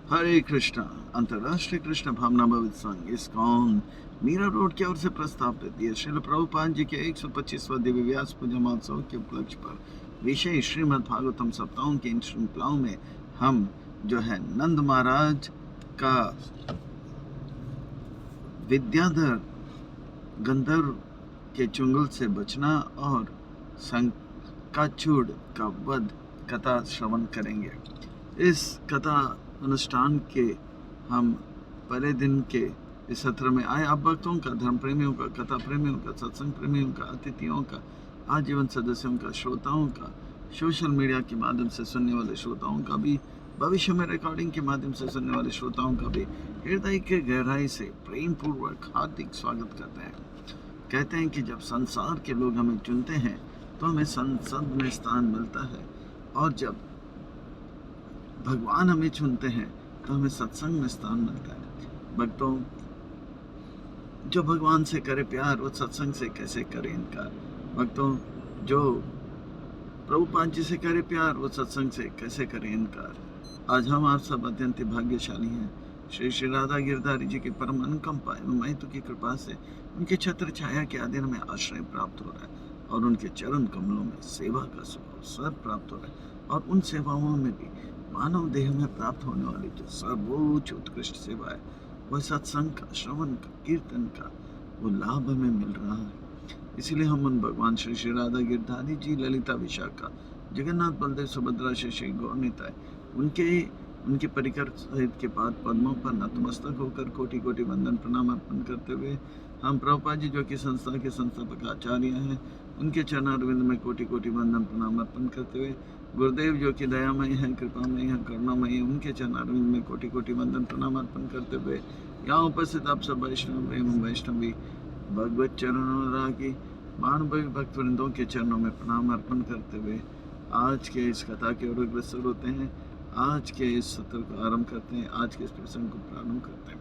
हरे कृष्णा अंतर्राष्ट्रीय कृष्ण भावना भवित संघ ISKCON Meera road की ओर से प्रस्तावित ये श्रील प्रभुपाद जी के 125वां दिव्य व्यास पूजा महोत्सव के उपलक्ष्य पर विशेष श्रीमद् भागवतम सप्ताहों की इन श्रृंखलाओं में हम जो है नंद महाराज का विद्याधर गंधर्व के चुंगल से बचना और शंकाचूड़ का वध कथा श्रवण करेंगे। इस कथा अनुष्ठान के हम पहले दिन के इस सत्र में आए आप भक्तों का, धर्म प्रेमियों का, कथा प्रेमियों का, सत्संग प्रेमियों का, अतिथियों का, आजीवन सदस्यों का, श्रोताओं का, सोशल मीडिया के माध्यम से सुनने वाले श्रोताओं का भी, भविष्य में रिकॉर्डिंग के माध्यम से सुनने वाले श्रोताओं का भी हृदय के गहराई से प्रेम पूर्वक हार्दिक स्वागत करते हैं। कहते हैं कि जब संसार के लोग हमें चुनते हैं तो हमें संसद में स्थान मिलता है, और जब भगवान हमें चुनते हैं तो हमें सत्संग में स्थान मिलता है। भक्तों, जो भगवान से करे प्यार वो सत्संग से कैसे करे इनकार। भक्तों, जो प्रभुपाद जी से करे प्यार वो सत्संग से कैसे करे इनकार। आज हम आप सब अत्यंत भाग्यशाली हैं। श्री श्री राधा गिरधारी जी के परम अनुकंपा एवं महत्व की कृपा से उनके छत्र छाया के अधीन में आश्रय प्राप्त हो रहा है और उनके चरण कमलों में सेवा का अवसर प्राप्त हो रहा है, और उन सेवाओं में भी मानव देह में प्राप्त होने वाली जो सर्वोच्च उत्कृष्ट सेवा है वह सत्संग का, श्रवण का, कीर्तन का वो लाभ हमें मिल रहा है। इसीलिए हम उन भगवान श्री श्री राधा गिरधारी जी, ललिता विशाखा, जगन्नाथ बलदेव सुभद्रा श्री गौरनीताय उनके परिकर सहित के पाद पद्मों पर नतमस्तक होकर कोटि कोटि वंदन प्रणाम अर्पण करते हुए हम प्रभुपाद जी जो कि संस्था के संस्थापक आचार्य हैं उनके चरणारविंद में कोटि कोटि वंदन प्रणाम अर्पण करते हुए गुरुदेव जो कि दयामय हैं, कृपामय हैं, करुणामय हैं, उनके चरणारविंद में कोटि कोटि वंदन प्रणाम अर्पण करते हुए यहाँ उपस्थित आप सब वैष्णव एवं वैष्णवी भगवत चरणों की मानवीय भक्त वृंदों के चरणों में प्रणाम अर्पण करते हुए आज के इस कथा के ओर अग्रसर होते हैं। आज के इस सत्र को आरंभ करते हैं, आज के इस प्रसंग को प्रारंभ करते हैं।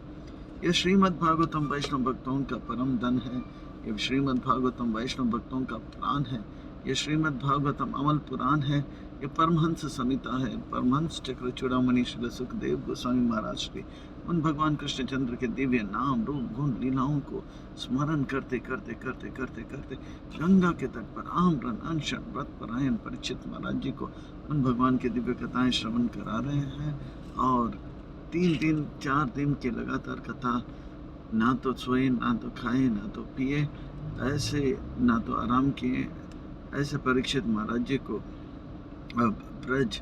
यह श्रीमद् भागवतम वैष्णव भक्तों का परम धन है, यह श्रीमद् भागवतम वैष्णव भक्तों का प्राण है, यह श्रीमद् भागवतम अमल पुराण है, यह परमहंस संहिता है। परमहंस चक्र चूड़ामणि श्री सुखदेव गोस्वामी महाराज श्री उन भगवान कृष्णचंद्र के दिव्य नाम रूप गुण लीलाओं को स्मरण करते करते करते करते करते गंगा के तट पर आम्रन अनशन व्रत परायण परीक्षित महाराज जी को उन भगवान के दिव्य कथाएं श्रवण करा रहे हैं। और 3 दिन 4 दिन के लगातार कथा, ना तो सोए, ना तो खाए, ना तो पिए, ऐसे ना तो आराम किए, ऐसे परीक्षित महाराज जी को अब ब्रज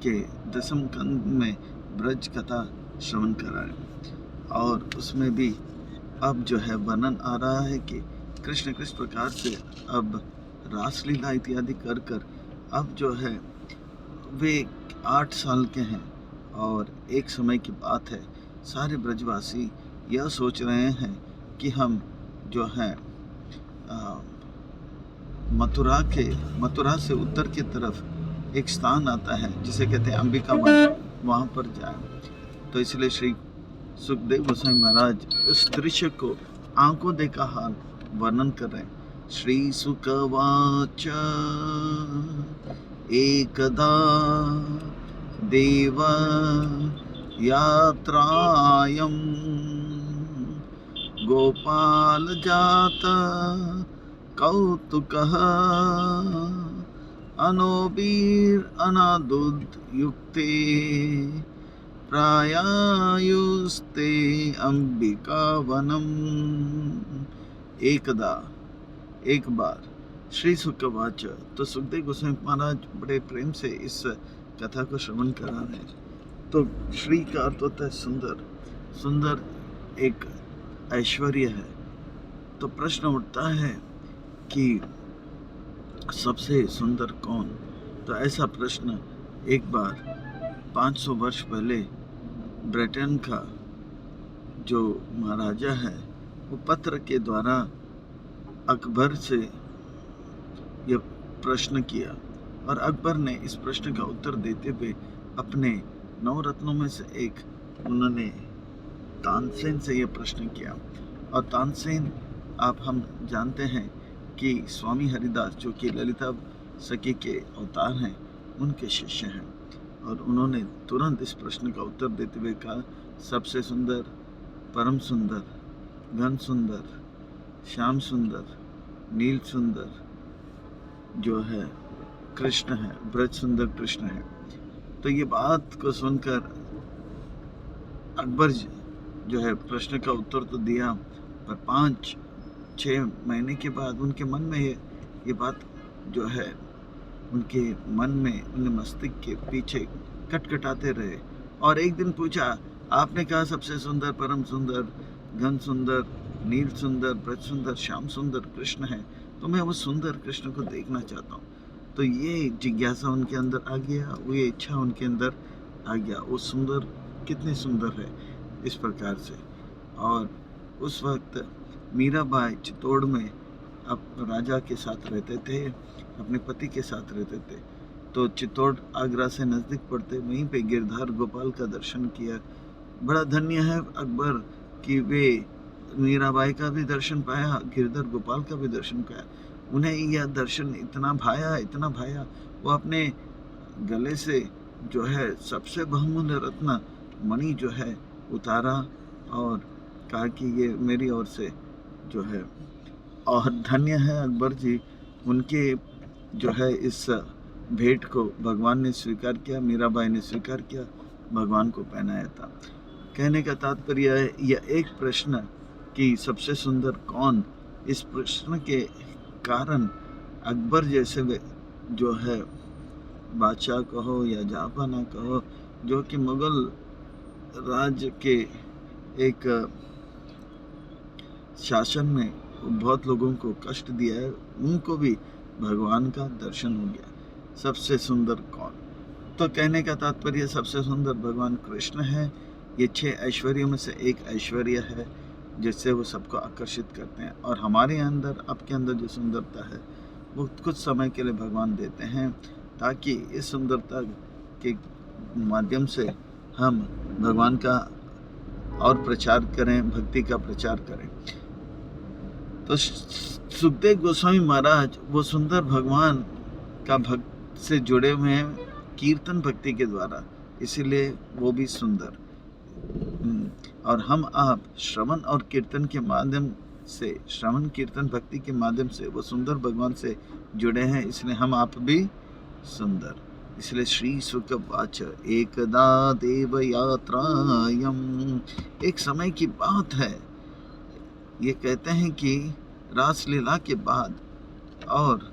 के दसम कंद में ब्रज कथा श्रवण कराए। और उसमें भी अब जो है वर्णन आ रहा है कि कृष्ण किस प्रकार से अब रासलीला इत्यादि कर कर अब जो है वे 8 साल के हैं, और एक समय की बात है सारे ब्रजवासी यह सोच रहे हैं कि हम जो है मथुरा से उत्तर की तरफ एक स्थान आता है जिसे कहते हैं अंबिका वन, वहाँ पर जाए। तो इसलिए श्री सुखदेव गोस्वामी महाराज इस दृश्य को आंखों देखा हाल वर्णन कर रहे हैं। श्री सुकवाच एकदा देव यात्रायं गोपाल जात कौतुकः अनोबीर अनादुद युक्ते प्रायायुस्ते अंबिका वनम। एकदा, एक बार, श्री सुखवाच, तो सुखदेव गोस्वामी महाराज बड़े प्रेम से इस कथा को श्रवण करा रहे हैं। तो श्री का अर्थ होता है सुंदर, सुंदर एक ऐश्वर्य है। तो प्रश्न उठता है कि सबसे सुंदर कौन? तो ऐसा प्रश्न एक बार 500 वर्ष पहले ब्रिटेन का जो महाराजा है वो पत्र के द्वारा अकबर से यह प्रश्न किया, और अकबर ने इस प्रश्न का उत्तर देते हुए अपने 9 रत्नों में से एक उन्होंने तानसेन से यह प्रश्न किया। और तानसेन हम जानते हैं कि स्वामी हरिदास जो कि ललिता सखी के अवतार हैं उनके शिष्य हैं। और उन्होंने तुरंत इस प्रश्न का उत्तर देते हुए कहा, सबसे सुंदर, परम सुंदर, घन सुंदर, श्याम सुंदर, नील सुंदर जो है कृष्ण है, ब्रज सुंदर कृष्ण है। तो ये बात को सुनकर अकबर जो है प्रश्न का उत्तर तो दिया, पर 5-6 महीने के बाद उनके मन में ये बात जो है उनके मन में, उनके मस्तिष्क के पीछे कटकटाते रहे। और एक दिन पूछा, आपने कहा सबसे सुंदर, परम सुंदर, घन सुंदर, नील सुंदर, ब्रज सुंदर, श्याम सुंदर कृष्ण है, तो मैं उस सुंदर कृष्ण को देखना चाहता हूँ। तो ये जिज्ञासा उनके अंदर आ गया, वो ये इच्छा उनके अंदर आ गया, वो सुंदर कितने सुंदर है इस प्रकार से। और उस वक्त मीराबाई चित्तौड़ में अब राजा के साथ रहते थे, अपने पति के साथ रहते थे। तो चित्तौड़ आगरा से नज़दीक पड़ते, वहीं पे गिरधार गोपाल का दर्शन किया। बड़ा धन्य है अकबर कि वे मीराबाई का भी दर्शन पाया, गिरधर गोपाल का भी दर्शन पाया। उन्हें यह दर्शन इतना भाया, वो अपने गले से जो है सबसे बहुमूल्य रत्न मणि जो है उतारा और कहा कि ये मेरी ओर से जो है। और धन्य है अकबर जी, उनके जो है इस भेंट को भगवान ने स्वीकार किया, मीराबाई ने स्वीकार किया, भगवान को पहनाया था। कहने का तात्पर्य है यह एक प्रश्न कि सबसे सुंदर कौन, इस प्रश्न के कारण अकबर जैसे जो है बादशाह कहो या जहांपना कहो, जो कि मुगल राज्य के एक शासन में बहुत लोगों को कष्ट दिया है, उनको भी भगवान का दर्शन हो गया। सबसे सुंदर कौन? तो कहने का तात्पर्य सबसे सुंदर भगवान कृष्ण है। ये 6 ऐश्वर्यों में से एक ऐश्वर्य है जिससे वो सबको आकर्षित करते हैं। और हमारे अंदर, आपके अंदर जो सुंदरता है वो कुछ समय के लिए भगवान देते हैं, ताकि इस सुंदरता के माध्यम से हम भगवान का और प्रचार करें, भक्ति का प्रचार करें। तो सुखदेव गोस्वामी महाराज वो सुंदर भगवान का भक्त से जुड़े हुए हैं कीर्तन भक्ति के द्वारा, इसीलिए वो भी सुंदर। और हम आप श्रवण और कीर्तन के माध्यम से, श्रवण कीर्तन भक्ति के माध्यम से वो सुंदर भगवान से जुड़े हैं, इसलिए हम आप भी सुंदर। इसलिए श्री शुक वाच एकदा देव यात्रायम, एक समय की बात है, ये कहते हैं कि रासलीला के बाद और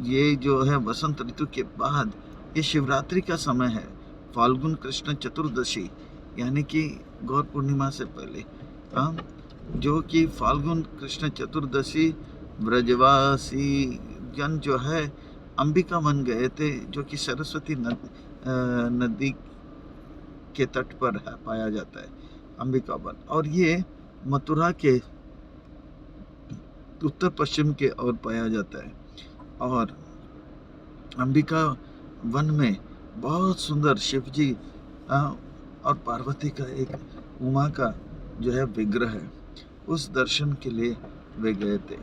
ये जो है वसंत ऋतु के बाद ये शिवरात्रि का समय है, फाल्गुन कृष्ण चतुर्दशी, यानी कि गौर पूर्णिमा से पहले, जो कि फाल्गुन कृष्ण चतुर्दशी ब्रजवासी जन जो है अंबिका वन गए थे, जो कि सरस्वती नदी के तट पर है, पाया जाता है अंबिका वन। और ये मथुरा के उत्तर पश्चिम के ओर पाया जाता है। और अंबिका वन में बहुत सुंदर शिव जी और पार्वती का एक उमा का जो है विग्रह है, उस दर्शन के लिए वे गए थे।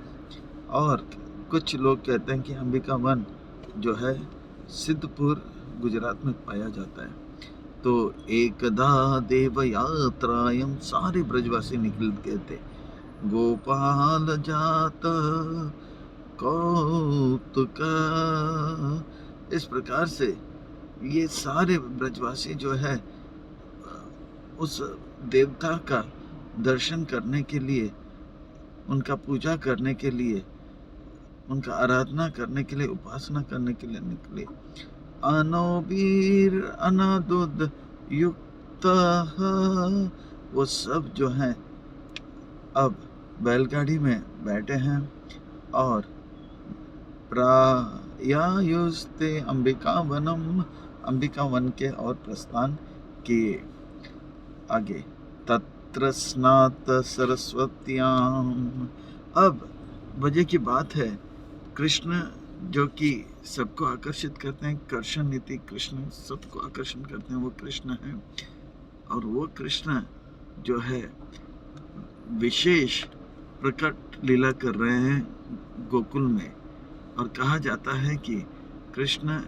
और कुछ लोग कहते हैं कि अंबिका वन जो है सिद्धपुर गुजरात में पाया जाता है। तो एकदा देव यात्रायम, सारे ब्रजवासी निकल गए थे। गोपाल जात कौतुक, इस प्रकार से ये सारे ब्रजवासी जो है उस देवता का दर्शन करने के लिए, उनका पूजा करने के लिए, उनका आराधना करने के लिए, उपासना करने के लिए निकले। अनोबीर अनादुद युक्त, वो सब जो हैं अब बैलगाड़ी में बैठे हैं और प्रायायुस्ते अंबिका वनम, अंबिका वन के और प्रस्थान किए आगे। तत्र स्नात सरस्वत्याम, अब वजह की बात है, कृष्ण जो कि सबको आकर्षित करते हैं, कर्षण नीति कृष्ण सबको आकर्षण करते हैं, वो कृष्ण है। और वो कृष्ण जो है विशेष प्रकट लीला कर रहे हैं गोकुल में। और कहा जाता है कि कृष्ण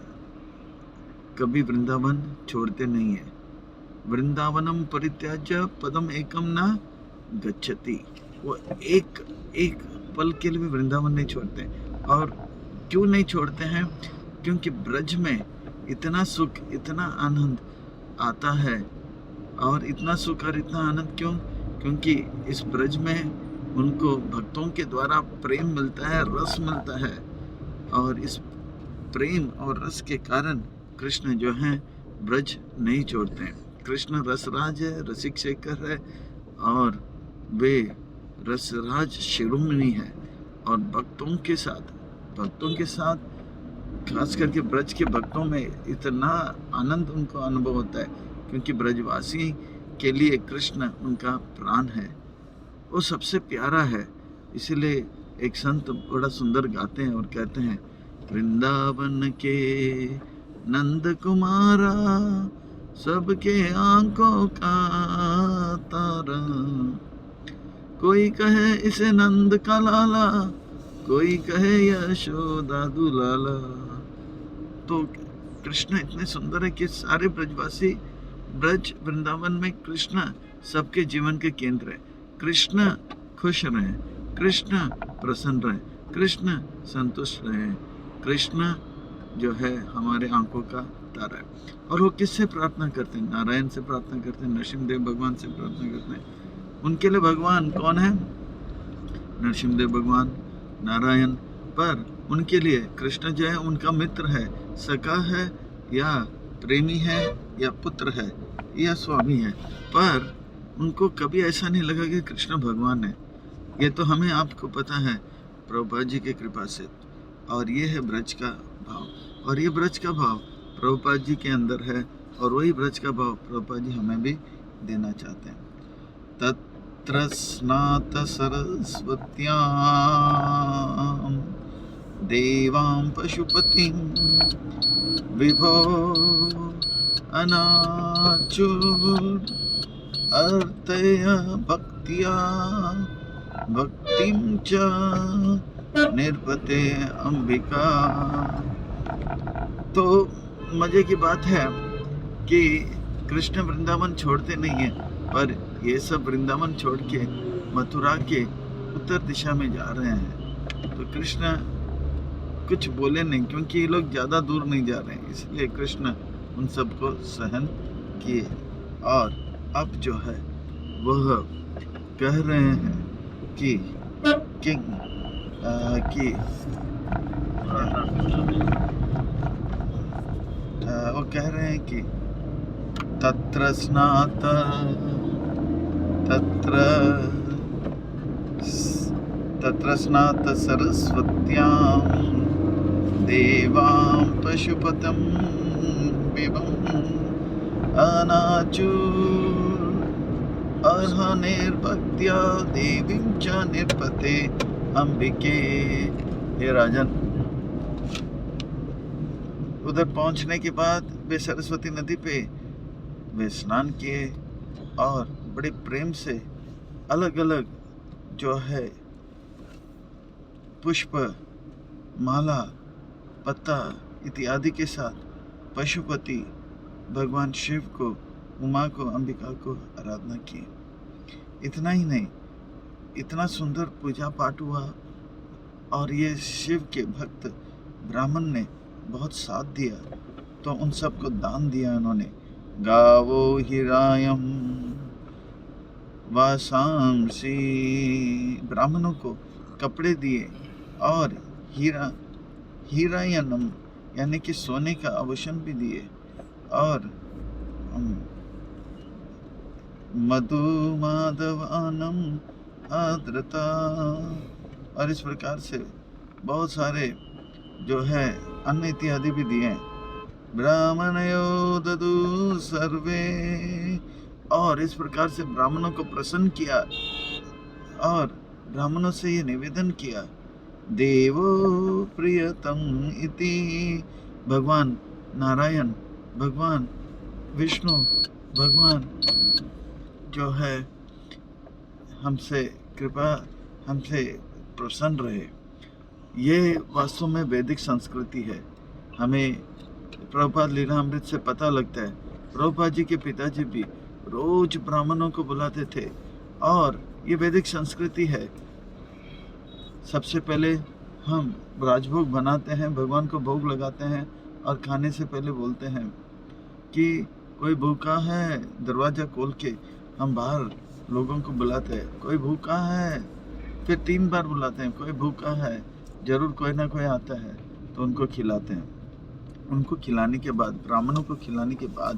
कभी वृंदावन छोड़ते नहीं है। वृंदावनम परित्याज्य पदम एकम ना गच्छति। वो एक एक पल के लिए भी वृंदावन नहीं छोड़ते। और क्यों नहीं छोड़ते हैं? क्योंकि ब्रज में इतना सुख, इतना आनंद आता है। और इतना सुख और इतना आनंद क्यों? क्योंकि इस ब्रज में उनको भक्तों के द्वारा प्रेम मिलता है, रस मिलता है। और इस प्रेम और रस के कारण कृष्ण जो हैं ब्रज नहीं छोड़ते हैं। कृष्ण रसराज है, रसिक शेखर है, और वे रसराज शिरोमणि है। और भक्तों के साथ खास करके ब्रज के भक्तों में इतना आनंद उनको अनुभव होता है, क्योंकि ब्रजवासी के लिए कृष्ण उनका प्राण है, वो सबसे प्यारा है। इसीलिए एक संत बड़ा सुंदर गाते हैं और कहते हैं, वृंदावन के नंद कुमारा सबके आंखों का तारा, कोई कहे इसे नंद का लाला, कोई कहे यशोदा दुलाला। तो कृष्ण इतने सुंदर है कि सारे ब्रजवासी ब्रज वृंदावन में कृष्ण सबके जीवन के केंद्र है। कृष्ण खुश रहे, कृष्ण प्रसन्न रहे, कृष्ण संतुष्ट रहे। कृष्ण जो है हमारे आंखों का तारा है। और वो किससे प्रार्थना करते हैं? नारायण से प्रार्थना करते हैं, नरसिंहदेव भगवान से प्रार्थना करते हैं। उनके लिए भगवान कौन है? नरसिंहदेव भगवान, नारायण। पर उनके लिए कृष्ण जो है उनका मित्र है, सखा है, या प्रेमी है, या पुत्र है, या स्वामी है। पर उनको कभी ऐसा नहीं लगा कि कृष्ण भगवान है। ये तो हमें आपको पता है प्रभुपाद जी की कृपा से। और ये है ब्रज का भाव, और ये ब्रज का भाव प्रभुपाद जी के अंदर है, और वही ब्रज का भाव प्रभुपाद जी हमें भी देना चाहते हैं। तत्र स्नात सरस्वत्यां देवां पशुपतिं विभो अनाचुर अर्तय भक्तिया भक्तिं च निर्पते अंबिका। तो मजे की बात है कि कृष्ण वृंदावन छोड़ते नहीं है, पर ये सब वृंदावन छोड़ के मथुरा के उत्तर दिशा में जा रहे हैं। तो कृष्ण कुछ बोले नहीं, क्योंकि ये लोग ज़्यादा दूर नहीं जा रहे हैं, इसलिए कृष्ण उन सबको सहन किए। और अब जो है वह कह रहे हैं कि वो कह रहे हैं कि तत्र स्नात सरस्वत्यां देवां पशुपतं विभम् अनाचुर अर्हनिर्भक्त्या देवीं च निर्पते अंबिके। हे राजन, उधर पहुंचने के बाद वे सरस्वती नदी पे वे स्नान किए, और बड़े प्रेम से अलग अलग जो है पुष्प, माला, पत्ता इत्यादि के साथ पशुपति भगवान शिव को, उमा को, अंबिका को आराधना की। इतना ही नहीं, इतना सुंदर पूजा पाठ हुआ, और ये शिव के भक्त ब्राह्मण ने बहुत साथ दिया, तो उन सबको दान दिया उन्होंने। गावो हिरायम वासांसी, ब्राह्मणों को कपड़े दिए, और हीरायनम यानी कि सोने का आभूषण भी दिए, और मधु माधवानम आद्रता, और इस प्रकार से बहुत सारे जो है अन्न इत्यादि भी दिए। ब्राह्मणयो ददु सर्वे, और इस प्रकार से ब्राह्मणों को प्रसन्न किया, और ब्राह्मणों से ये निवेदन किया, देवो प्रियतम इति, भगवान नारायण, भगवान विष्णु, भगवान जो है हमसे कृपा, हमसे प्रसन्न रहे। ये वास्तव में वैदिक संस्कृति है। हमें प्रभुपाद लीलामृत से पता लगता है प्रभुपाद जी के पिताजी भी रोज ब्राह्मणों को बुलाते थे। और ये वैदिक संस्कृति है। सबसे पहले हम राजभोग बनाते हैं, भगवान को भोग लगाते हैं और खाने से पहले बोलते हैं कि कोई भूखा है, दरवाज़ा खोल के हम बाहर लोगों को बुलाते हैं, कोई भूखा है, फिर 3 बार बुलाते हैं, कोई भूखा है, जरूर कोई ना कोई आता है तो उनको खिलाते हैं। उनको खिलाने के बाद, ब्राह्मणों को खिलाने के बाद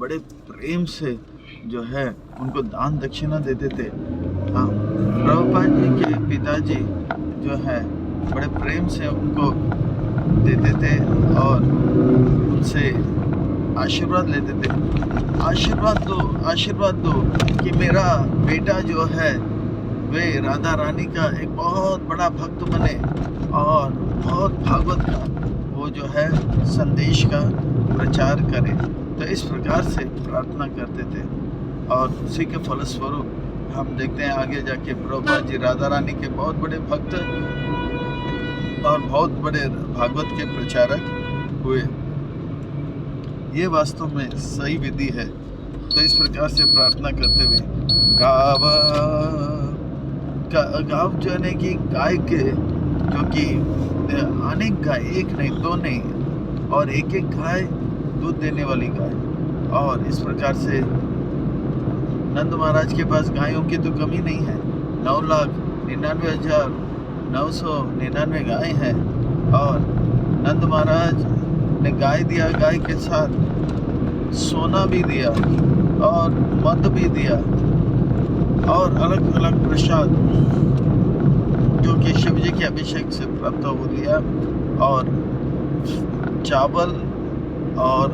बड़े प्रेम से जो है उनको दान दक्षिणा देते थे। हाँ, प्रभुपाद जी के पिताजी जो है बड़े प्रेम से उनको देते थे और उनसे आशीर्वाद लेते थे। आशीर्वाद दो कि मेरा बेटा जो है वे राधा रानी का एक बहुत बड़ा भक्त बने और बहुत भागवत का वो जो है संदेश का प्रचार करे। तो इस प्रकार से प्रार्थना करते थे और उसी के फलस्वरूप हम देखते हैं आगे जाके प्रभुपाद जी राधा रानी के बहुत बड़े भक्त और बहुत बड़े भागवत के प्रचारक हुए। ये वास्तव में सही विधि है। तो इस प्रकार से प्रार्थना करते हुए गाव जो है कि गाय के जो कि अनेक गाय, एक नहीं, 2 नहीं, और एक गाय दूध देने वाली गाय। और इस प्रकार से नंद महाराज के पास गायों की तो कमी नहीं है। 9,99,999 गाय हैं और नंद महाराज ने गाय दिया, गाय के साथ सोना भी दिया और मद भी दिया और अलग अलग प्रसाद जो कि शिव जी के अभिषेक से प्राप्त हो दिया और चावल और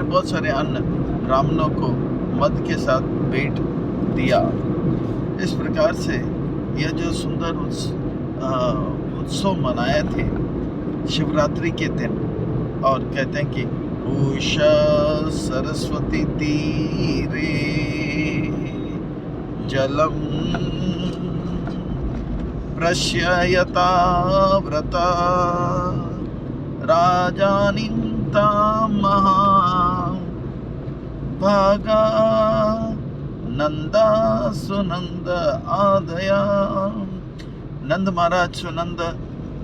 बहुत सारे अन्न ब्राह्मणों को मद के साथ भेंट दिया। इस प्रकार से यह जो सुंदर उत्सव मनाए थे शिवरात्रि के दिन। और कहते हैं कि उषा सरस्वती तीरे जलम प्रश्ययता व्रता राजानीं तां महाभागा नंदा सुनंद आदया। नंद महाराज सुनंद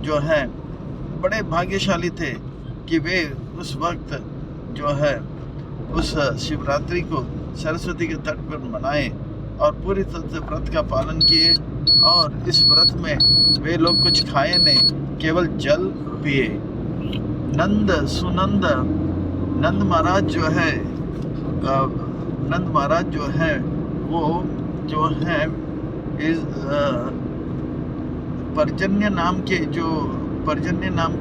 जो है बड़े भाग्यशाली थे कि वे उस वक्त जो है उस शिवरात्रि को सरस्वती के तट पर मनाए और पूरी तरह से व्रत का पालन किए। और इस व्रत में वे लोग कुछ खाए नहीं, केवल जल पिए। नंद महाराज जो है वो जो है इस पर्जन्य नाम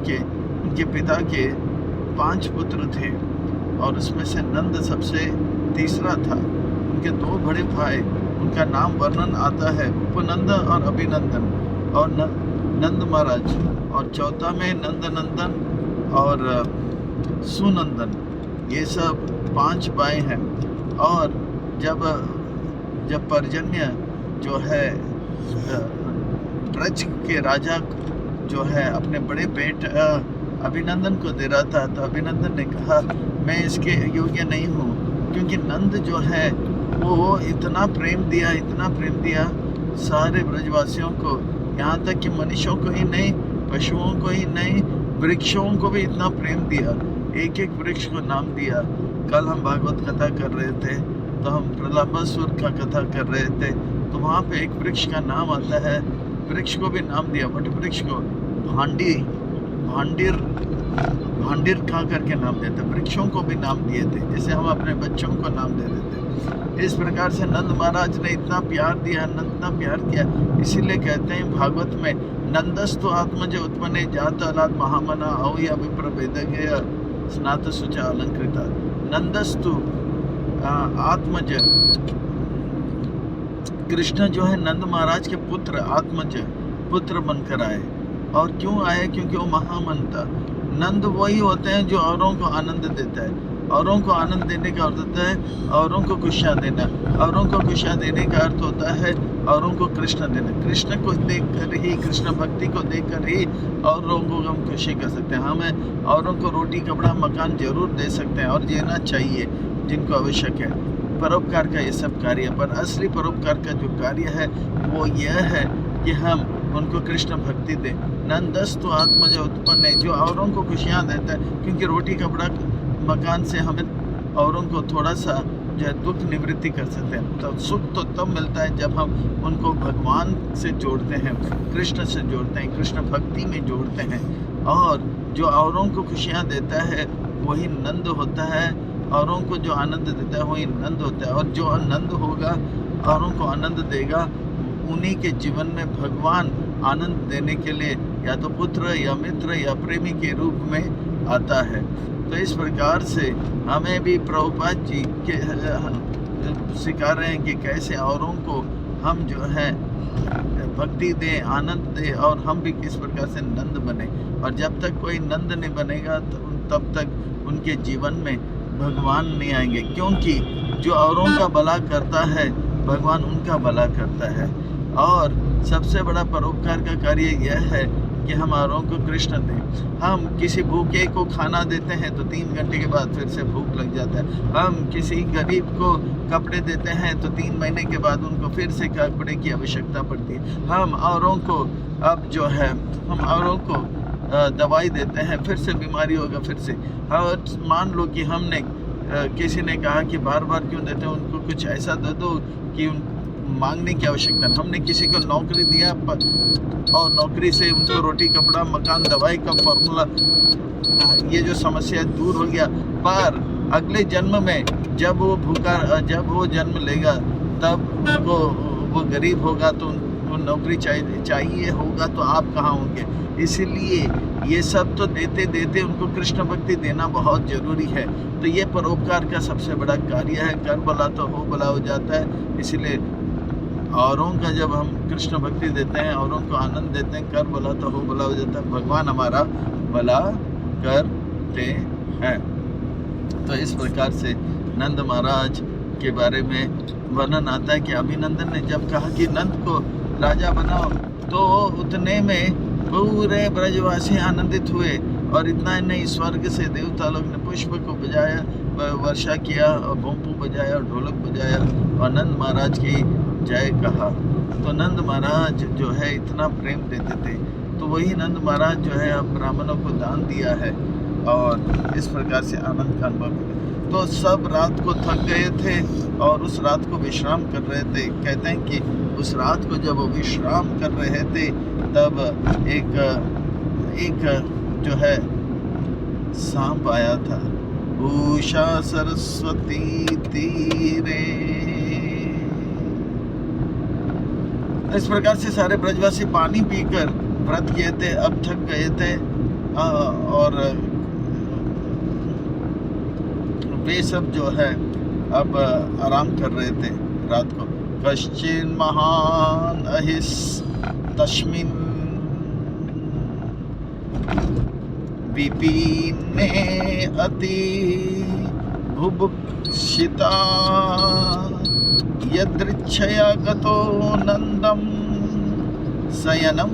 के उनके पिता के 5 पुत्र थे और उसमें से नंद सबसे तीसरा था। उनके 2 बड़े भाई, उनका नाम वर्णन आता है उपनंद और अभिनंदन और नंद महाराज, और चौथा में नंदनंदन और सुनंदन। ये सब 5 भाई हैं। और जब पर्जन्य जो है ब्रज के राजा जो है अपने बड़े बेटे अभिनंदन को दे रहा था, तो अभिनंदन ने कहा मैं इसके योग्य नहीं हूँ, क्योंकि नंद जो है वो इतना प्रेम दिया सारे ब्रजवासियों को, यहाँ तक कि मनुष्यों को ही नहीं, पशुओं को ही नहीं, वृक्षों को भी इतना प्रेम दिया, एक एक वृक्ष को नाम दिया। कल हम भागवत कथा कर रहे थे तो हम प्रलापासुर का कथा कर रहे थे, तो वहाँ पे एक वृक्ष का नाम आता है, वृक्ष को भी नाम दिया, बट वृक्ष को भांडिर खा करके नाम देते, वृक्षों को भी नाम दिए थे, जैसे हम अपने बच्चों को नाम दे देते। इस प्रकार से नंद महाराज ने इतना प्यार किया, इसीलिए कहते हैं भागवत में नंदस्तु आत्मज उत्पन्ने जात अलाद महामना औया विप्र वेदज्ञ स्नात सुच अलंकृता। नंदस्तु आत्मज, कृष्ण जो है नंद महाराज के पुत्र, आत्मज पुत्र बनकर आए। और क्यों आए? क्योंकि वो महामन था। नंद वही होते हैं जो औरों को आनंद देता है। औरों को आनंद देने का अर्थ होता है औरों को खुशियाँ देना। औरों को खुशियाँ देने का अर्थ होता है औरों को कृष्ण देना। कृष्ण को देखकर ही, कृष्ण भक्ति को देखकर ही औरों को हम खुशी कर सकते हैं। हमें औरों को रोटी कपड़ा मकान जरूर दे सकते हैं और देना चाहिए जिनको आवश्यक है। परोपकार का ये सब कार्य, पर असली परोपकार का जो कार्य है वो यह है कि हम उनको कृष्ण भक्ति दें। नंदस्तु आत्मज उत्पन्न है, जो औरों को खुशियाँ देता है, क्योंकि रोटी कपड़ा मकान से हमें औरों को थोड़ा सा जो है दुख निवृत्ति कर सकते हैं। तो सुख तो तब मिलता है जब हम उनको भगवान से जोड़ते हैं, कृष्ण से जोड़ते हैं, कृष्ण भक्ति में जोड़ते हैं। और जो औरों को खुशियाँ देता है वही नंद होता है, औरों को जो आनंद देता है वही नंद होता है। और जो आनंद होगा, औरों को आनंद देगा, उन्हीं के जीवन में भगवान आनंद देने के लिए या तो पुत्र या मित्र या प्रेमी के रूप में आता है। तो इस प्रकार से हमें भी प्रभुपाद जी के सिखा रहे हैं कि कैसे औरों को हम जो है भक्ति दें, आनंद दें, और हम भी किस प्रकार से नंद बने। और जब तक कोई नंद नहीं बनेगा तो तब तक उनके जीवन में भगवान नहीं आएंगे, क्योंकि जो औरों का भला करता है भगवान उनका भला करता है। और सबसे बड़ा परोपकार का कार्य यह है कि हम औरों को कृष्ण दें। हम किसी भूखे को खाना देते हैं तो 3 घंटे के बाद फिर से भूख लग जाता है। हम किसी गरीब को कपड़े देते हैं तो 3 महीने के बाद उनको फिर से कपड़े की आवश्यकता पड़ती है। हम औरों को अब जो है हम औरों को दवाई देते हैं, फिर से बीमारी होगा फिर से। और मान लो कि हमने किसी ने कहा कि बार बार क्यों देते हैं, उनको कुछ ऐसा दे दो कि मांगने की आवश्यकता नहीं। हमने किसी को नौकरी दिया और नौकरी से उनको रोटी कपड़ा मकान दवाई का फॉर्मूला, ये जो समस्या दूर हो गया। पर अगले जन्म में जब वो जन्म लेगा तब उनको वो गरीब होगा तो उनको नौकरी चाहिए होगा तो आप कहाँ होंगे। इसीलिए ये सब तो देते देते उनको कृष्ण भक्ति देना बहुत जरूरी है। तो ये परोपकार का सबसे बड़ा कार्य है। कर भला तो हो भला हो जाता है। इसीलिए औरों का जब हम कृष्ण भक्ति देते हैं, औरों को आनंद देते हैं, कर भला तो हो भला हो जाता है। भगवान हमारा भला करते हैं। तो इस प्रकार से नंद महाराज के बारे में वर्णन आता है कि अभिनंदन ने जब कहा कि नंद को राजा बनाओ तो उतने में पूरे ब्रजवासी आनंदित हुए। और इतना ही नहीं, स्वर्ग से देवता लोग ने पुष्प को बजाया, वर्षा किया और भोंपू बजाया और ढोलक बजाया और नंद महाराज की जय कहा। तो नंद महाराज जो है इतना प्रेम देते थे, तो वही नंद महाराज जो है अब ब्राह्मणों को दान दिया है और इस प्रकार से आनंद का अनुभव किया। तो सब रात को थक गए थे और उस रात को विश्राम कर रहे थे। कहते हैं कि उस रात को जब वो विश्राम कर रहे थे तब एक जो है सांप आया था। उषा सरस्वती तीरे, इस प्रकार से सारे ब्रजवासी पानी पीकर व्रत किए थे, अब थक गए थे और वे सब जो है अब आराम कर रहे थे रात को। कश्चिन महान अहिस तस्मिन विपिने अति बुभुक्षिता यदृच्छया गतो नंदम शयनम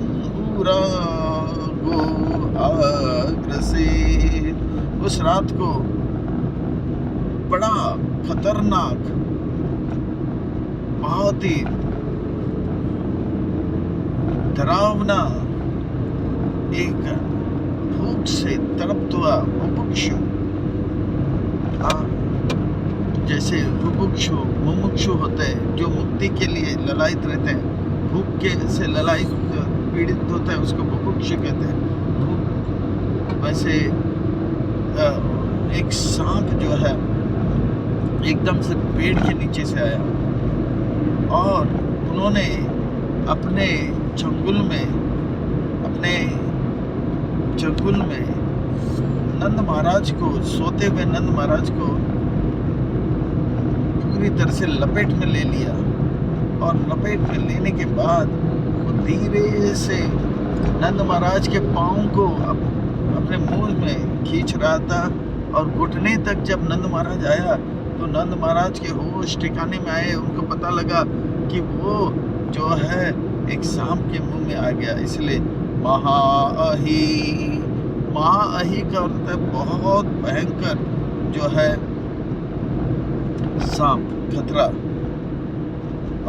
उरागो अग्रसे। उस रात को बड़ा खतरनाक, बहुत ही डरावना एक भूख से तड़पता हुआ बुभुक्षु, जैसे बुभुक्षु मुमुक्षु होते हैं जो मुक्ति के लिए ललायित रहते हैं, भूख के से ललायित पीड़ित होता है उसको बुभुक्षु कहते हैं। वैसे एक सांप जो है एकदम से पेड़ के नीचे से आया और उन्होंने अपने चंगुल में नंद महाराज को, सोते हुए नंद महाराज को पूरी तरह से लपेट में ले लिया। और लपेट में लेने के बाद वो धीरे से नंद महाराज के पाँव को अपने मुंह में खींच रहा था और घुटने तक जब नंद महाराज आया तो नंद महाराज के होश ठिकाने में आए। उनको पता लगा कि वो जो है एक सांप के मुंह में आ गया। इसलिए महाअही, महाअही का अर्थ है बहुत भयंकर जो है सांप, खतरा।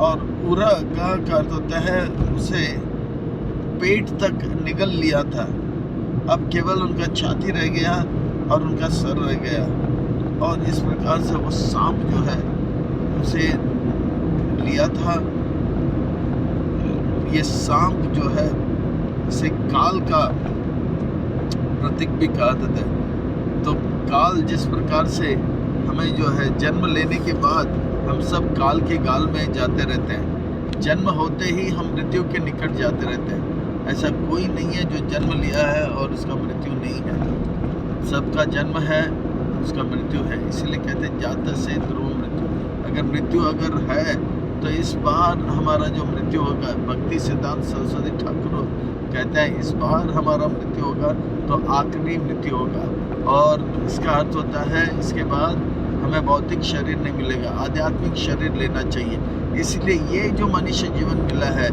और उरा का अर्थ होता है उसे पेट तक निगल लिया था, अब केवल उनका छाती रह गया और उनका सर रह गया। और इस प्रकार से वो सांप जो है उसे लिया था। ये सांप जो है इसे काल का प्रतीक भी कहा जाता है। तो काल जिस प्रकार से हमें जो है जन्म लेने के बाद हम सब काल के गाल में जाते रहते हैं, जन्म होते ही हम मृत्यु के निकट जाते रहते हैं। ऐसा कोई नहीं है जो जन्म लिया है और उसका मृत्यु नहीं है। सबका जन्म है, उसका मृत्यु है। इसलिए कहते हैं जात से ध्रुव मृत्यु। अगर मृत्यु अगर है तो इस बार हमारा जो मृत्यु होगा, भक्ति सिद्धांत सरस्वती ठाकुर कहते हैं इस बार हमारा मृत्यु होगा तो आखिरी मृत्यु होगा। और इसका अर्थ होता है इसके बाद हमें भौतिक शरीर नहीं मिलेगा, आध्यात्मिक शरीर लेना चाहिए। इसलिए ये जो मनुष्य जीवन मिला है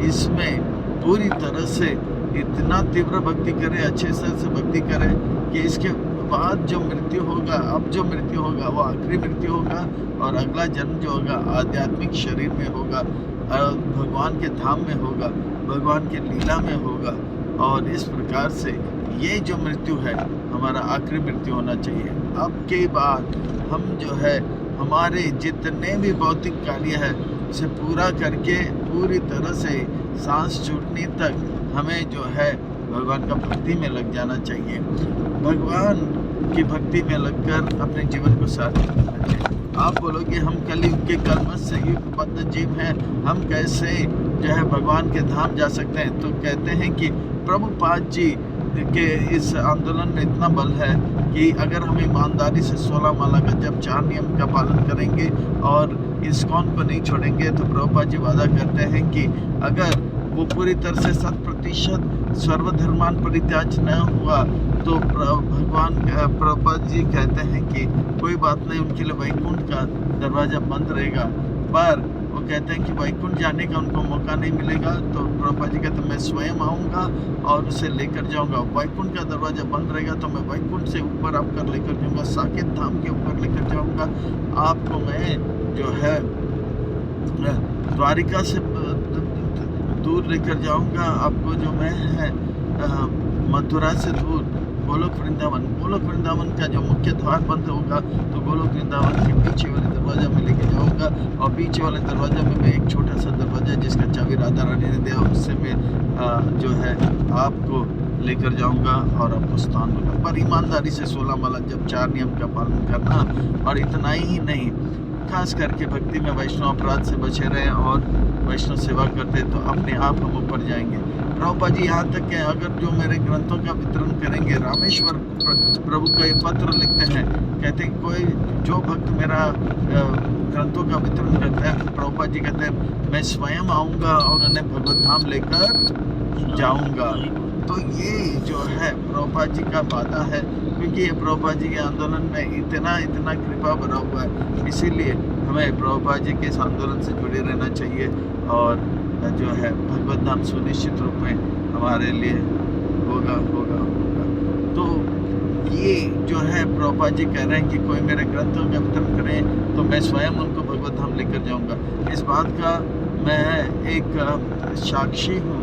इसमें पूरी तरह से इतना तीव्र भक्ति करे, अच्छे से भक्ति करे कि इसके बाद जो मृत्यु होगा, अब जो मृत्यु होगा वो आखिरी मृत्यु होगा और अगला जन्म जो होगा आध्यात्मिक शरीर में होगा, भगवान के धाम में होगा, भगवान के लीला में होगा। और इस प्रकार से ये जो मृत्यु है हमारा आखिरी मृत्यु होना चाहिए। अब के बाद हम जो है हमारे जितने भी भौतिक कार्य है उसे पूरा करके पूरी तरह से सांस छूटने तक हमें जो है भगवान का भक्ति में लग जाना चाहिए। भगवान की भक्ति में लगकर अपने जीवन को सार्थक करना चाहिए। आप बोलोगे हम कलयुग के कर्म से युगबद्ध जीव हैं, हम कैसे जो है भगवान के धाम जा सकते हैं? तो कहते हैं कि प्रभुपाद जी के इस आंदोलन में इतना बल है कि अगर हम ईमानदारी से 16 माला का जब 4 नियम का पालन करेंगे और इस्कॉन को नहीं छोड़ेंगे तो प्रभुपाद जी वादा करते हैं कि अगर वो पूरी तरह से 100% सर्वधर्मान परित्याज न हुआ तो भगवान प्रभुपाद जी कहते हैं कि कोई बात नहीं, उनके लिए वैकुंठ का दरवाज़ा बंद रहेगा। पर वो कहते हैं कि वैकुंठ जाने का उनको मौका नहीं मिलेगा। तो प्रभुपाद जी कहते हैं मैं स्वयं आऊँगा और उसे लेकर जाऊँगा। वैकुंठ का दरवाज़ा बंद रहेगा तो मैं वैकुंठ से ऊपर आपका लेकर जाऊँगा, साकेत धाम के ऊपर लेकर जाऊँगा। आपको मैं जो है द्वारिका से दूर लेकर जाऊँगा, आपको जो मैं है मथुरा से दूर गोलोक वृंदावन का जो मुख्य द्वार बंद होगा तो गोलोक वृंदावन के पीछे वाले दरवाजा में लेके जाऊंगा। और पीछे वाले दरवाजा में मैं एक छोटा सा दरवाजा जिसका चाबी राधा रानी ने दिया उससे मैं जो है आपको लेकर जाऊंगा और आपको स्थान दूंगा। पर ईमानदारी से 16 माला जब 4 नियम का पालन करना। और इतना ही नहीं, खास करके भक्ति में वैष्णव अपराध से बचे रहें और वैष्णव सेवा करते तो अपने आप हम ऊपर जाएंगे। प्रभुपाद जी यहाँ तक है अगर जो मेरे ग्रंथों का वितरण करेंगे, रामेश्वर प्रभु का ये पत्र लिखते हैं, कहते हैं कोई जो भक्त मेरा ग्रंथों का वितरण करता है, प्रभुपाद जी कहते हैं मैं स्वयं आऊँगा और उन्हें भगवत धाम लेकर जाऊँगा। तो ये जो है प्रभुपाद जी का वादा है, क्योंकि ये प्रभुपाद जी के आंदोलन में इतना कृपा भरा हुआ है। इसीलिए हमें प्रभुपाद जी के इस आंदोलन से जुड़े रहना चाहिए और जो है भगवत धाम सुनिश्चित रूप में हमारे लिए होगा। तो ये जो है प्रभुपाद जी कह रहे हैं कि कोई मेरे ग्रंथों का वितरण करे तो मैं स्वयं उनको भगवत धाम लेकर जाऊंगा। इस बात का मैं एक साक्षी हूँ,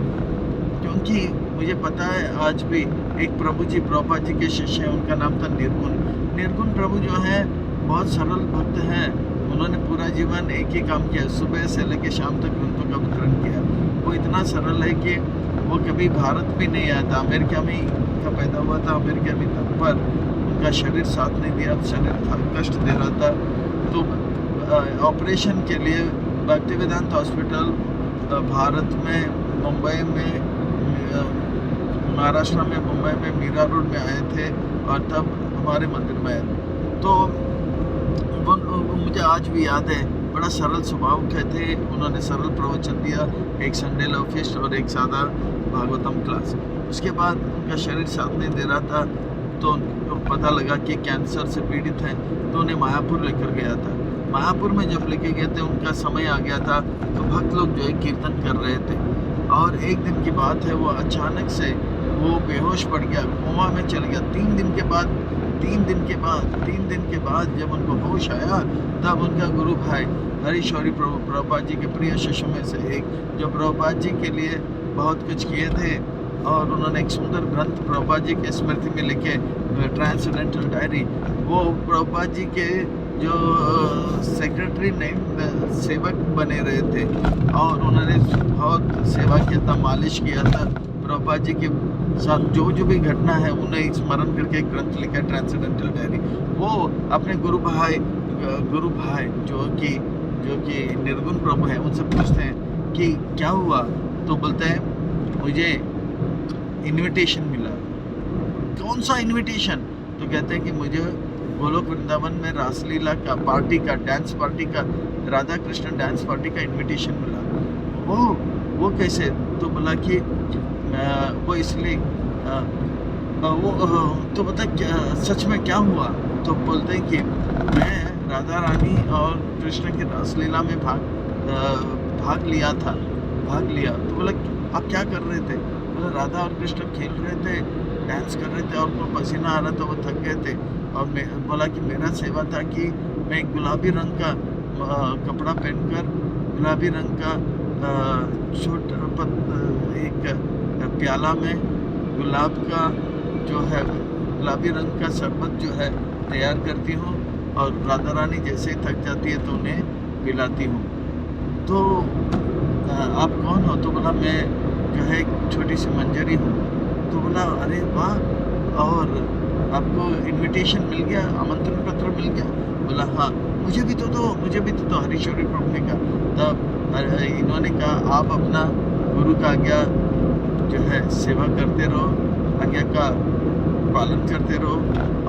क्योंकि मुझे पता है आज भी एक प्रभु जी प्रभुपाद जी के शिष्य हैं, उनका नाम था निर्गुण प्रभु जो है बहुत सरल भक्त हैं। उन्होंने पूरा जीवन एक ही काम किया, सुबह से लेकर शाम तक ग्रंथों का वितरण किया। वो इतना सरल है कि वो कभी भारत भी नहीं आया था, अमेरिका में का पैदा हुआ था, अमेरिका में था, पर उनका शरीर साथ नहीं दिया, शरीर था कष्ट दे रहा था। तो ऑपरेशन के लिए भक्तिवेदांत हॉस्पिटल भारत में मुंबई में महाराष्ट्र में मुंबई में मीरा रोड में आए थे और तब हमारे मंदिर में आए। तो मुझे आज भी याद है, बड़ा सरल स्वभाव के थे। उन्होंने सरल प्रवचन दिया, एक संडे लव फेस्ट और एक सादा भागवतम क्लास। उसके बाद उनका शरीर साथ नहीं दे रहा था तो पता लगा कि कैंसर से पीड़ित हैं, तो उन्हें मायापुर लेकर गया था। मायापुर में जब लेके गए थे, उनका समय आ गया था, तो भक्त लोग जो है कीर्तन कर रहे थे, और एक दिन की बात है, वो अचानक से वो बेहोश पड़ गया, कोमा में चल गया। 3 दिन के बाद जब उनको होश आया, तब उनका गुरु भाई हरीशौरी प्रभुपाद जी के प्रिय शिष्यों में से एक, जो प्रभुपाद जी के लिए बहुत कुछ किए थे, और उन्होंने एक सुंदर ग्रंथ प्रभुपाद जी के स्मृति में लिखे, ट्रांसेंडेंटल डायरी, वो प्रभुपाद जी के जो सेक्रेटरी नहीं सेवक बने रहे थे, और उन्होंने बहुत सेवा किया था, मालिश किया था। प्रभुपाद जी के साथ जो भी घटना है उन्हें स्मरण करके एक ग्रंथ लिखा, ट्रांसेंडेंटल डायरी। वो अपने गुरु भाई जो कि निर्गुण प्रभु हैं, उनसे पूछते हैं कि क्या हुआ, तो बोलते हैं मुझे इनविटेशन मिला। कौन सा इनविटेशन? तो कहते हैं कि मुझे गोलोक वृंदावन में रासलीला का डांस पार्टी का, राधा कृष्ण डांस पार्टी का इनविटेशन मिला। वो कैसे? तो बोला कि वो इसलिए तो बता सच में क्या हुआ? तो बोलते हैं कि मैं राधा रानी और कृष्ण की रासलीला में भाग लिया। तो बोला आप क्या कर रहे थे? बोला राधा और कृष्ण खेल रहे थे, डांस कर रहे थे, और उनको पसीना आ रहा था, वो थक गए थे। और मैं बोला कि मेरा सेवा था कि मैं गुलाबी रंग का कपड़ा पहनकर, गुलाबी रंग का एक प्याला में गुलाब का जो है, गुलाबी रंग का शरबत जो है तैयार करती हूँ, और राधा रानी जैसे ही थक जाती है तो उन्हें पिलाती हूँ। तो आप कौन हो? तो बोला मैं जो है एक छोटी सी मंजरी हूँ। तो बोला अरे वाह, और आपको इनविटेशन मिल गया, आमंत्रण पत्र मिल गया? बोला हाँ, मुझे भी तो दो। हरीशौरी प्रभु ने कहा। तब इन्होंने कहा आप अपना गुरु का आज्ञा जो है सेवा करते रहो, आज्ञा का पालन करते रहो,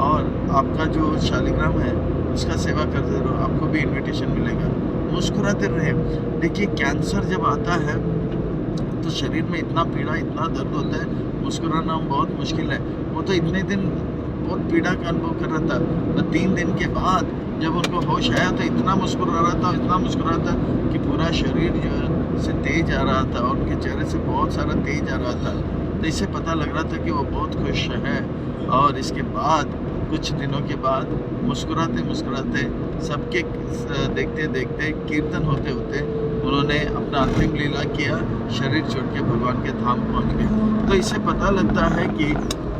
और आपका जो शालिग्राम है उसका सेवा करते रहो, आपको भी इनविटेशन मिलेगा। मुस्कुराते रहे। देखिए कैंसर जब आता है तो शरीर में इतना पीड़ा, इतना दर्द होता है, मुस्कुराना बहुत मुश्किल है। वो तो इतने दिन बहुत पीड़ा का अनुभव कर रहा था, तो 3 दिन के बाद जब उनको होश आया तो इतना मुस्कुरा रहा था कि पूरा शरीर जो से तेज आ रहा था, और उनके चेहरे से बहुत सारा तेज आ रहा था। तो इससे पता लग रहा था कि वो बहुत खुश है। और इसके बाद कुछ दिनों के बाद मुस्कुराते सबके देखते कीर्तन होते उन्होंने अपना अंतिम लीला किया, शरीर छोड़ के भगवान के धाम पहुंच गए। तो इससे पता लगता है कि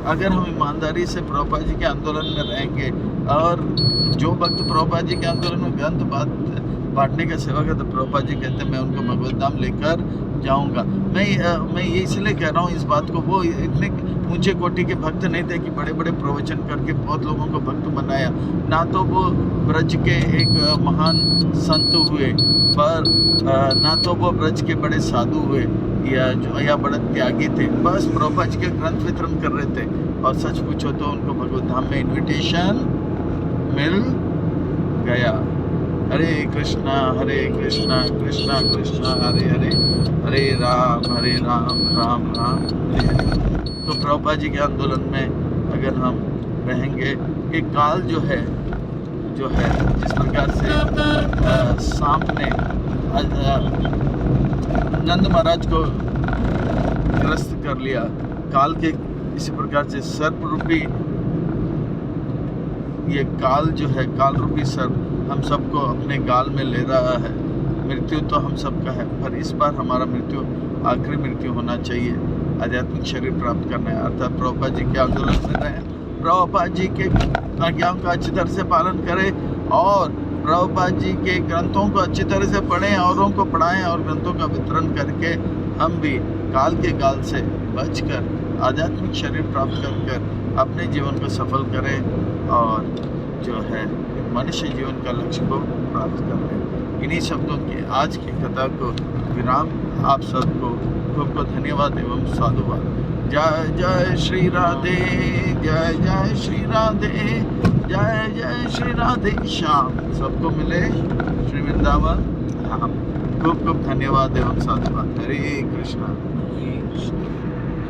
अगर हम ईमानदारी से प्रभुपाद जी के आंदोलन में रहेंगे, और जो भक्त प्रभुपाद जी के आंदोलन में ग्रंथ बांटने का सेवा करते, प्रभुपाद जी कहते हैं मैं उनको भगवत धाम लेकर जाऊंगा। मैं ये इसलिए कह रहा हूँ इस बात को, वो इतने ऊंचे कोटि के भक्त नहीं थे कि बड़े बड़े प्रवचन करके बहुत लोगों को भक्त बनाया। ना तो वो ब्रज के एक महान संत हुए, पर ना तो वो ब्रज के बड़े साधु हुए, या बड़े त्यागी थे। बस प्रभुपाद जी के ग्रंथ वितरण कर रहे थे, और सच पूछो तो उनको भगवत धाम में इनविटेशन मिल गया। हरे कृष्णा कृष्णा कृष्णा हरे हरे, हरे राम राम राम हरे हरे। तो प्रभुपाद जी के आंदोलन में अगर हम रहेंगे, एक काल जो है जिस प्रकार से सांप ने नंद महाराज को ग्रस्त कर लिया, काल के इसी प्रकार से सर्प रूपी ये काल जो है, काल रूपी सर्प हम सबको अपने गाल में ले रहा है। मृत्यु तो हम सबका है, पर इस बार हमारा मृत्यु आखिरी मृत्यु होना चाहिए। आध्यात्मिक शरीर प्राप्त करना है, अर्थात प्रभुपाद जी के आंदोलन में रहें, प्रभुपाद जी के आज्ञाओं का अच्छी तरह से पालन करें, और प्रभुपाद जी के ग्रंथों को अच्छी तरह से पढ़ें, औरों को पढ़ाएं, और ग्रंथों का वितरण करके हम भी काल के गाल से बचकर आध्यात्मिक शरीर प्राप्त कर अपने जीवन को सफल करें, और जो है मनुष्य जीवन का लक्ष्य को प्राप्त कर लें। इन्हीं शब्दों की आज की कथा को विराम। आप सबको खूब धन्यवाद एवं साधुवाद। जय जय श्री राधे, जय जय श्री राधे, जय जय श्री राधे श्याम। सबको मिले श्री वृंदावन धाम। खूब धन्यवाद एवं साधुवाद। हरे कृष्णा।